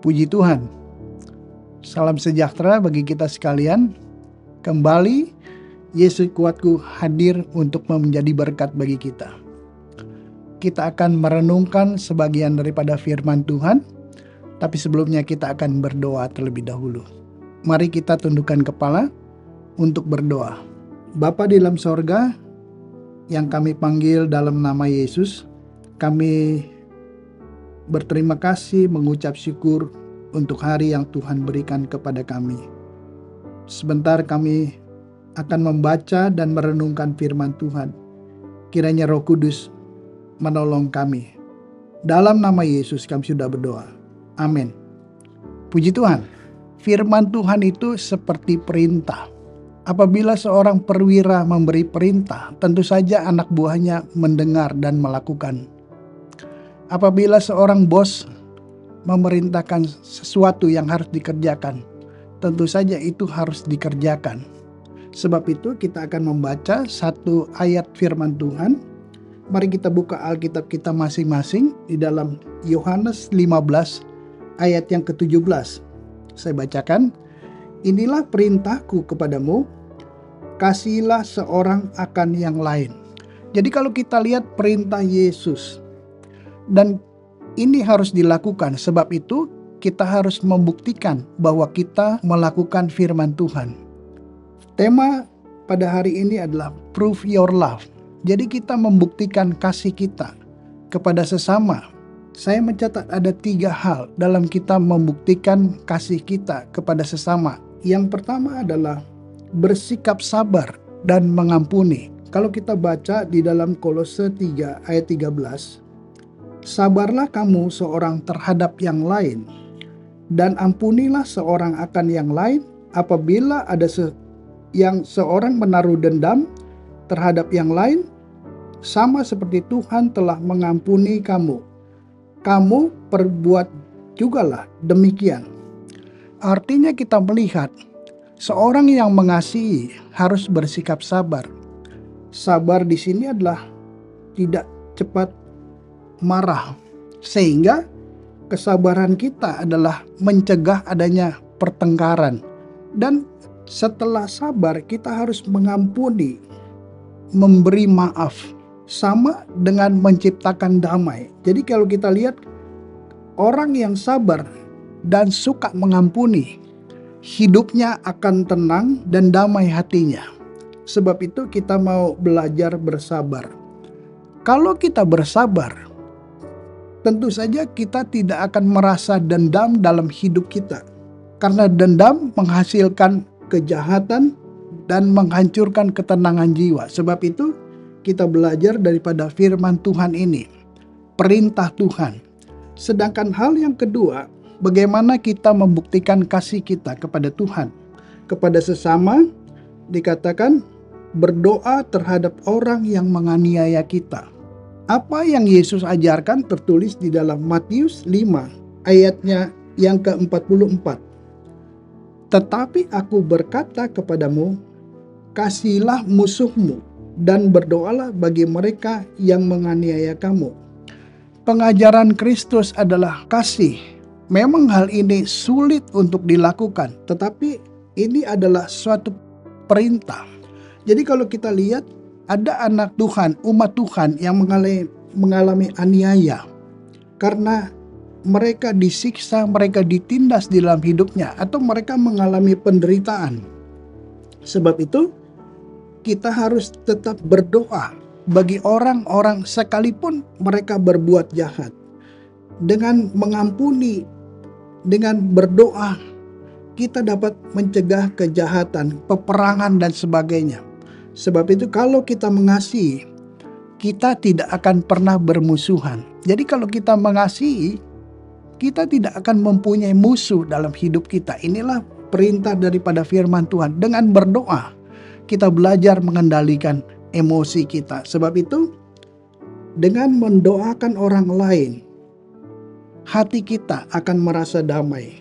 Puji Tuhan, salam sejahtera bagi kita sekalian. Kembali Yesus kuatku hadir untuk menjadi berkat bagi kita. Kita akan merenungkan sebagian daripada firman Tuhan, tapi sebelumnya kita akan berdoa terlebih dahulu. Mari kita tundukkan kepala untuk berdoa. Bapa di dalam sorga, yang kami panggil dalam nama Yesus, kami berterima kasih, mengucap syukur untuk hari yang Tuhan berikan kepada kami. Sebentar kami akan membaca dan merenungkan firman Tuhan. Kiranya Roh Kudus menolong kami. Dalam nama Yesus kami sudah berdoa. Amin. Puji Tuhan. Firman Tuhan itu seperti perintah. Apabila seorang perwira memberi perintah, tentu saja anak buahnya mendengar dan melakukan. Apabila seorang bos memerintahkan sesuatu yang harus dikerjakan, tentu saja itu harus dikerjakan. Sebab itu kita akan membaca satu ayat firman Tuhan. Mari kita buka Alkitab kita masing-masing di dalam Yohanes 15 ayat yang ke-17. Saya bacakan. Inilah perintahku kepadamu, kasihilah seorang akan yang lain. Jadi kalau kita lihat perintah Yesus, dan ini harus dilakukan, sebab itu kita harus membuktikan bahwa kita melakukan firman Tuhan. Tema pada hari ini adalah prove your love. Jadi kita membuktikan kasih kita kepada sesama. Saya mencatat ada 3 hal dalam kita membuktikan kasih kita kepada sesama. Yang pertama adalah bersikap sabar dan mengampuni. Kalau kita baca di dalam Kolose 3 ayat 13, sabarlah kamu seorang terhadap yang lain, dan ampunilah seorang akan yang lain apabila ada yang seorang menaruh dendam terhadap yang lain, sama seperti Tuhan telah mengampuni kamu. Kamu perbuat jugalah demikian. Artinya kita melihat seorang yang mengasihi harus bersikap sabar. Sabar di sini adalah tidak cepat marah, sehingga kesabaran kita adalah mencegah adanya pertengkaran. Dan setelah sabar kita harus mengampuni, memberi maaf, sama dengan menciptakan damai. Jadi kalau kita lihat orang yang sabar dan suka mengampuni, hidupnya akan tenang dan damai hatinya. Sebab itu kita mau belajar bersabar. Kalau kita bersabar, tentu saja kita tidak akan merasa dendam dalam hidup kita. Karena dendam menghasilkan kejahatan dan menghancurkan ketenangan jiwa. Sebab itu kita belajar daripada firman Tuhan ini, perintah Tuhan. Sedangkan hal yang kedua, bagaimana kita membuktikan kasih kita kepada Tuhan, kepada sesama. Dikatakan berdoa terhadap orang yang menganiaya kita. Apa yang Yesus ajarkan tertulis di dalam Matius 5 ayatnya yang ke-44. Tetapi aku berkata kepadamu, kasihilah musuhmu dan berdoalah bagi mereka yang menganiaya kamu. Pengajaran Kristus adalah kasih. Memang hal ini sulit untuk dilakukan, tetapi ini adalah suatu perintah. Jadi kalau kita lihat, ada anak Tuhan, umat Tuhan yang mengalami aniaya karena mereka disiksa, mereka ditindas di dalam hidupnya, atau mereka mengalami penderitaan. Sebab itu kita harus tetap berdoa bagi orang-orang sekalipun mereka berbuat jahat. Dengan mengampuni, dengan berdoa, kita dapat mencegah kejahatan, peperangan dan sebagainya. Sebab itu kalau kita mengasihi, kita tidak akan pernah bermusuhan. Jadi kalau kita mengasihi, kita tidak akan mempunyai musuh dalam hidup kita. Inilah perintah daripada firman Tuhan. Dengan berdoa, kita belajar mengendalikan emosi kita. Sebab itu, dengan mendoakan orang lain, hati kita akan merasa damai.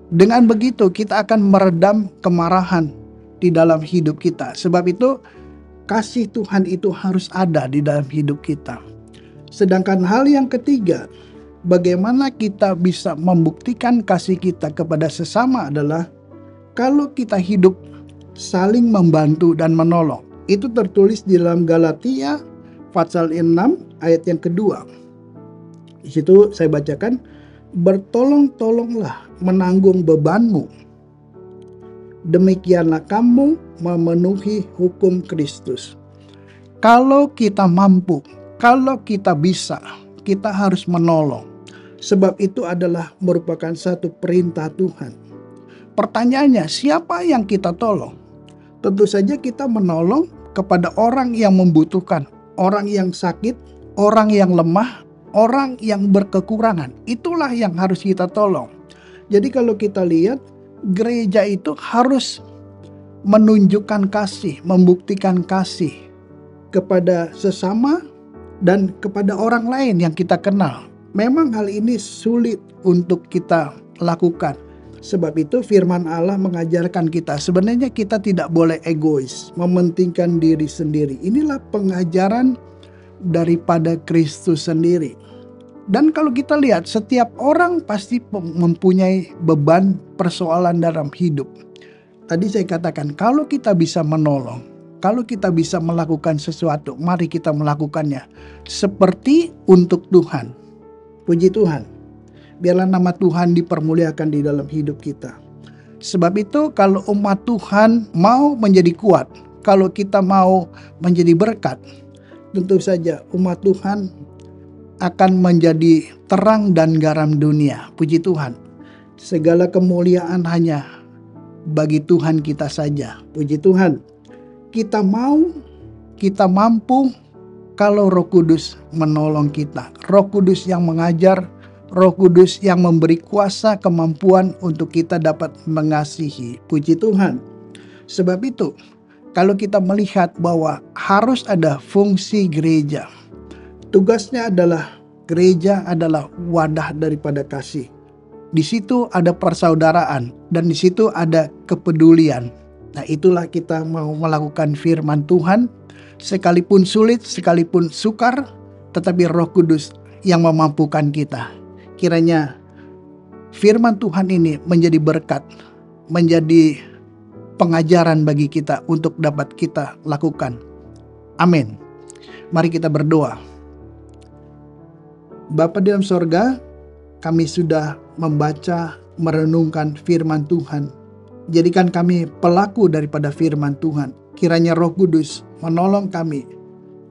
Dengan begitu, kita akan meredam kemarahan di dalam hidup kita. Sebab itu, kasih Tuhan itu harus ada di dalam hidup kita. Sedangkan hal yang ketiga, bagaimana kita bisa membuktikan kasih kita kepada sesama adalah kalau kita hidup saling membantu dan menolong. Itu tertulis di dalam Galatia pasal 6 ayat yang kedua. Di situ saya bacakan, bertolong-tolonglah menanggung bebanmu. Demikianlah kamu memenuhi hukum Kristus. Kalau kita mampu, kalau kita bisa, kita harus menolong. Sebab itu adalah merupakan satu perintah Tuhan. Pertanyaannya, siapa yang kita tolong? Tentu saja kita menolong kepada orang yang membutuhkan, orang yang sakit, orang yang lemah, orang yang berkekurangan. Itulah yang harus kita tolong. Jadi kalau kita lihat, gereja itu harus menunjukkan kasih, membuktikan kasih kepada sesama dan kepada orang lain yang kita kenal. Memang hal ini sulit untuk kita lakukan. Sebab itu firman Allah mengajarkan kita, sebenarnya kita tidak boleh egois, mementingkan diri sendiri. Inilah pengajaran daripada Kristus sendiri. Dan kalau kita lihat, setiap orang pasti mempunyai beban persoalan dalam hidup. Tadi saya katakan, kalau kita bisa menolong, kalau kita bisa melakukan sesuatu, mari kita melakukannya seperti untuk Tuhan. Puji Tuhan. Biarlah nama Tuhan dipermuliakan di dalam hidup kita. Sebab itu kalau umat Tuhan mau menjadi kuat, kalau kita mau menjadi berkat, tentu saja umat Tuhan akan menjadi terang dan garam dunia. Puji Tuhan. Segala kemuliaan hanya bagi Tuhan kita saja. Puji Tuhan. Kita mau, kita mampu kalau Roh Kudus menolong kita. Roh Kudus yang mengajar, Roh Kudus yang memberi kuasa, kemampuan untuk kita dapat mengasihi. Puji Tuhan. Sebab itu, kalau kita melihat bahwa harus ada fungsi gereja, tugasnya adalah gereja adalah wadah daripada kasih. Di situ ada persaudaraan dan di situ ada kepedulian. Nah, itulah kita mau melakukan firman Tuhan, sekalipun sulit, sekalipun sukar, tetapi Roh Kudus yang memampukan kita. Kiranya firman Tuhan ini menjadi berkat, menjadi pengajaran bagi kita untuk dapat kita lakukan. Amin. Mari kita berdoa. Bapa di dalam sorga, kami sudah membaca, merenungkan firman Tuhan. Jadikan kami pelaku daripada firman Tuhan. Kiranya Roh Kudus menolong kami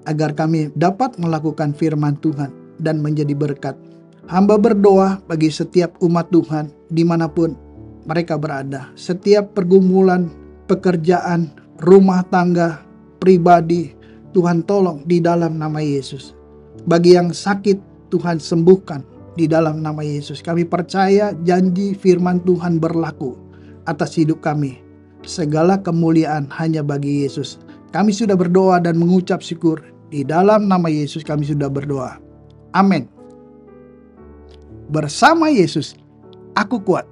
agar kami dapat melakukan firman Tuhan dan menjadi berkat. Hamba berdoa bagi setiap umat Tuhan dimanapun mereka berada. Setiap pergumulan, pekerjaan, rumah tangga, pribadi, Tuhan tolong di dalam nama Yesus. Bagi yang sakit, Tuhan sembuhkan di dalam nama Yesus. Kami percaya janji firman Tuhan berlaku atas hidup kami. Segala kemuliaan hanya bagi Yesus. Kami sudah berdoa dan mengucap syukur. Di dalam nama Yesus kami sudah berdoa. Amin. Bersama Yesus, aku kuat.